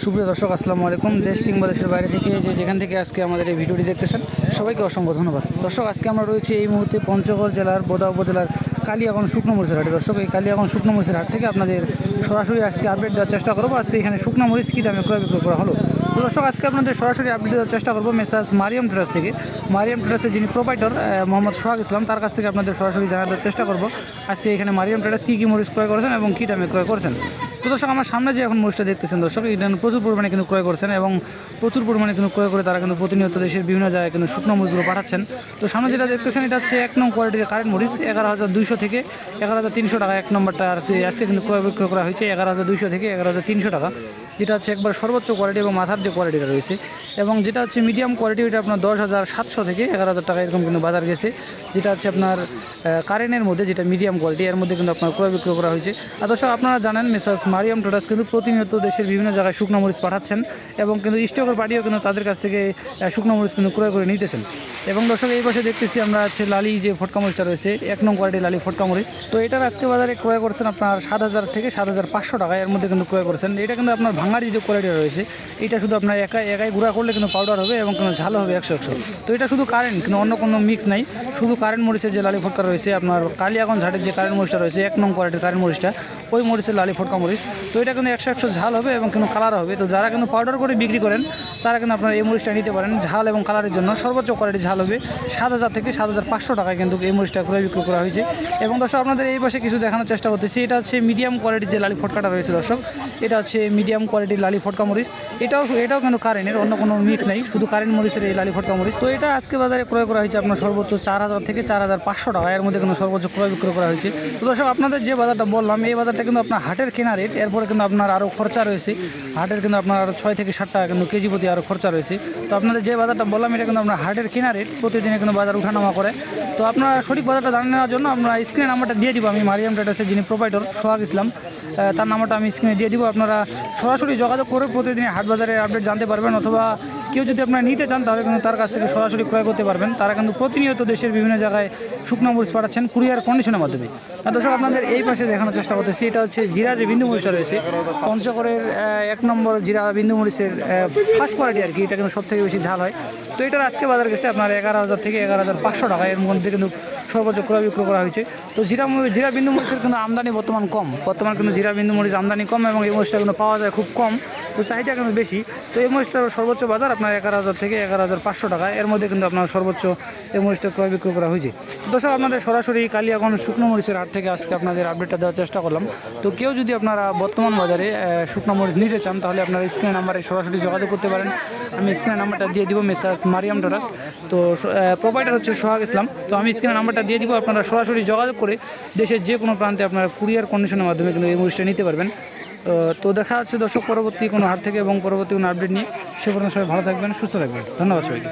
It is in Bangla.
সুপ্রিয় দর্শক আসসালামু আলাইকুম। দেশ কিংবা দেশের বাইরে থেকে যেখান থেকে আজকে আমাদের এই ভিডিওটি দেখতেছেন সবাইকে অসংখ্য ধন্যবাদ। দর্শক, আজকে আমরা রয়েছি এই মুহূর্তে পঞ্চগড় জেলার বোদা উপজেলার কালিয়াগঞ্জ শুকনো মরিচের হাটে। দর্শক, এই কালিয়াগঞ্জ শুকনো মরিচের হাট থেকে আপনাদের সরাসরি আজকে আপডেট দেওয়ার চেষ্টা করবো আজকে এখানে শুকনো মরিচ কী দামে ক্রয় বিক্রয় করা হলো। তো দর্শক, আজকে আপনাদের সরাসরি আপডেট দেওয়ার চেষ্টা করবো মেসার্স মারিয়াম ট্রেডার্স থেকে। মারিয়াম ট্রেডার্সের যিনি প্রোপাইটর মোহাম্মদ সোহাগ ইসলাম, তার কাছ থেকে আপনাদের সরাসরি জানার চেষ্টা করবো আজকে এখানে মারিয়াম ট্রেডার্স কী মরিচ ক্রয় করেছেন এবং কী দামে ক্রয় করেছেন। তো দর্শক, আমার সামনে যে এখন মরিচটা দেখতেছেন দর্শক, এটা প্রচুর পরিমাণে কিন্তু ক্রয় করছেন এবং প্রচুর পরিমাণে কিন্তু ক্রয় করে তারা কিন্তু প্রতিনিয়ত দেশের বিভিন্ন জায়গায় কিন্তু শুকনো মরিচগুলো পাঠাচ্ছেন। তো সামনে যেটা দেখতেছেন এটা হচ্ছে 1 নং কোয়ালিটির কারেন্ট মরিচ 11,200 থেকে 11,300 টাকা। এক নম্বরটা আজকে কিন্তু ক্রয় বিক্রয় করা হয়েছে 11,200 থেকে 11,300 টাকা, যেটা হচ্ছে একবার সর্বোচ্চ কোয়ালিটি এবং মাথার যে কোয়ালিটিটা রয়েছে। এবং যেটা হচ্ছে মিডিয়াম কোয়ালিটি ওইটা আপনার 10,700 থেকে 11,000 টাকা এরকম কিন্তু বাজার গেছে। যেটা হচ্ছে আপনার কারেন্টের মধ্যে যেটা মিডিয়াম কোয়ালিটি এর মধ্যে কিন্তু আপনার ক্রয় বিক্রয় করা হয়েছে। আর দর্শক, আপনারা জানেন মেসার্স মারিয়াম ট্রেডার্স কিন্তু প্রতিনিয়ত দেশের বিভিন্ন জায়গায় শুকনো মরিচ পাঠাচ্ছেন এবং কিন্তু স্টকের পার্টিও কিন্তু তাদের কাছ থেকে শুকনো মরিচ কিন্তু ক্রয় করে নিতেছেন। এবং দর্শক, এই পাশে দেখতেছি আমরা হচ্ছে লালি যে ফটকা মরিচটা রয়েছে 1 নং কোয়ালিটির লালি ফটকা মরিচ। তো এটার আজকে বাজারে ক্রয় করছেন আপনার 7,000 থেকে 7,500 টাকা এর মধ্যে কিন্তু ক্রয় করছেন। এটা কিন্তু আপনার ভাঙারি যে কোয়ালিটি রয়েছে এটা শুধু আপনার একাই গুঁড়া করলে কিন্তু পাউডার হবে এবং কোনো ঝাল হবে 100। তো এটা শুধু কারেন্ট, কিন্তু অন্য কোনো মিক্স নাই, শুধু কারেন্ট মরিচের যে লালি ফটকা রয়েছে আপনার কালিয়াগঞ্জ হাটের যে কারেন্ট মরিচটা রয়েছে 1 নং কোয়ালিটির কারেন্ট মরিচটা, ওই মরিচের লালি ফটকা মরিচ। তো এটা কিন্তু 100 ঝাল হবে এবং কিন্তু কালার হবে। তো যারা কিন্তু পাউডার করে বিক্রি করেন তারা কিন্তু আপনার এই মরিচটা নিতে পারেন। ঝাল এবং কালারের জন্য সর্বোচ্চ কোয়ালিটি ঝাল হবে 7,000 থেকে 7,500 টাকায় কিন্তু এই মরিচটা ক্রয় বিক্রি করা হয়েছে। এবং দর্শক, আপনাদের এই পাশে কিছু দেখানোর চেষ্টা করতেছি। এটা হচ্ছে মিডিয়াম কোয়ালিটির যে লালি ফটকাটা রয়েছে দর্শক, এটা হচ্ছে মিডিয়াম কোয়ালিটির লালি ফটকা মরিচ। এটাও কিন্তু কারেন্টের, অন্য কোনো মিক্স নেই, শুধু কারেন্ট মরিচের এই লালি ফটকা মরিচ। তো এটা আজকে বাজারে ক্রয় করা হয়েছে আপনার সর্বোচ্চ 4,000 থেকে 4,500 টাকা এর মধ্যে কিন্তু সর্বোচ্চ ক্রয় বিক্রয় করা হয়েছে। তো দর্শক, আপনাদের যে বাজারটা বললাম এই বাজারটা কিন্তু আপনার হাটের কেনা রেট, এরপরে কিন্তু আপনার আরও খরচা রয়েছে। হাটের কিন্তু আপনার আরও 6 থেকে 7 টাকা কিন্তু কেজি প্রতি আরও খরচা রয়েছে। তো আপনাদের যে বাজারটা বললাম এটা কিন্তু আপনার হাটের কেনা রেট, প্রতিদিনে কিন্তু বাজার উঠানামা করে। তো আপনারা সঠিক বাজারটা জানিয়ে নেওয়ার জন্য আমরা স্ক্রিনে নাম্বারটা দিয়ে দিব, আমি মারিয়াম ট্রেডার্সের যিনি প্রোপাইটর সোহাগ ইসলাম তার নাম্বারটা আমি স্ক্রিনে দিয়ে দিব। আপনারা সরাসরি যোগাযোগ করে প্রতিদিন হাট বাজারের আপডেট জানতে পারবেন, অথবা কেউ যদি আপনারা নিতে চান তাহলে কিন্তু তার কাছ থেকে সরাসরি ক্রয় করতে পারবেন। তারা কিন্তু প্রতিনিয়ত দেশের বিভিন্ন জায়গায় শুকনো মরিচ পাঠাচ্ছেন কুরিয়ার কন্ডিশনের মাধ্যমে। আর দর্শক, আপনাদের এই পাশে দেখানোর চেষ্টা করতেছি এটা হচ্ছে জিরা যে বিন্দু মরিচটা রয়েছে পঞ্চগড়ের 1 নম্বর জিরা বিন্দু মরিচের ফার্স্ট কোয়ালিটি আর কি, এটা কিন্তু সবথেকে বেশি ঝাল হয়। তো এটার আজকে বাজার গেছে আপনার 11,000 থেকে 11,500 টাকা এর মধ্যে কিন্তু সর্বোচ্চ ক্রয় বিক্রয় করা হয়েছে। তো জিরা বিন্দু মরিচের কিন্তু আমদানি বর্তমান কিন্তু জিরা বিন্দু মরিচ আমদানি কম এবং এই মরিচটা কিন্তু পাওয়া যায় খুব কম, তো চাহিদা কিন্তু বেশি। তো এই মরিচটার সর্বোচ্চ বাজার আপনার 11,000 থেকে 11,500 টাকা এর মধ্যে কিন্তু আপনার সর্বোচ্চ এই মরিচটা ক্রয় বিক্রয় করা হয়েছে। দর্শক, আপনাদের সরাসরি কালিয়াগঞ্জ শুকনো মরিচের হাট থেকে আজকে আপনাদের আপডেটটা দেওয়ার চেষ্টা করলাম। তো কেউ যদি আপনারা বর্তমান বাজারে শুকনো মরিচ নিতে চান তাহলে আপনারা স্ক্রিনের নাম্বারে সরাসরি যোগাযোগ করতে পারেন। আমি স্ক্রিনের নাম্বারটা দিয়ে দিব, মেসার্স মারিয়াম ট্রেডার্স। তো প্রোভাইডার হচ্ছে সোহাগ ইসলাম। তো আমি স্ক্রিনের নাম্বারটা দিয়ে দিব, আপনারা সরাসরি যোগাযোগ করে দেশের যে কোনো প্রান্তে আপনারা কুরিয়ার কন্ডিশনের মাধ্যমে কিন্তু এই মরিচটা নিতে পারবেন। তো দেখা যাচ্ছে দর্শক পরবর্তী কোনো হাট থেকে এবং পরবর্তী কোনো আপডেট নিয়ে। সে পর্যন্ত সবাই ভালো থাকবেন, সুস্থ থাকবেন। ধন্যবাদ সবাইকে।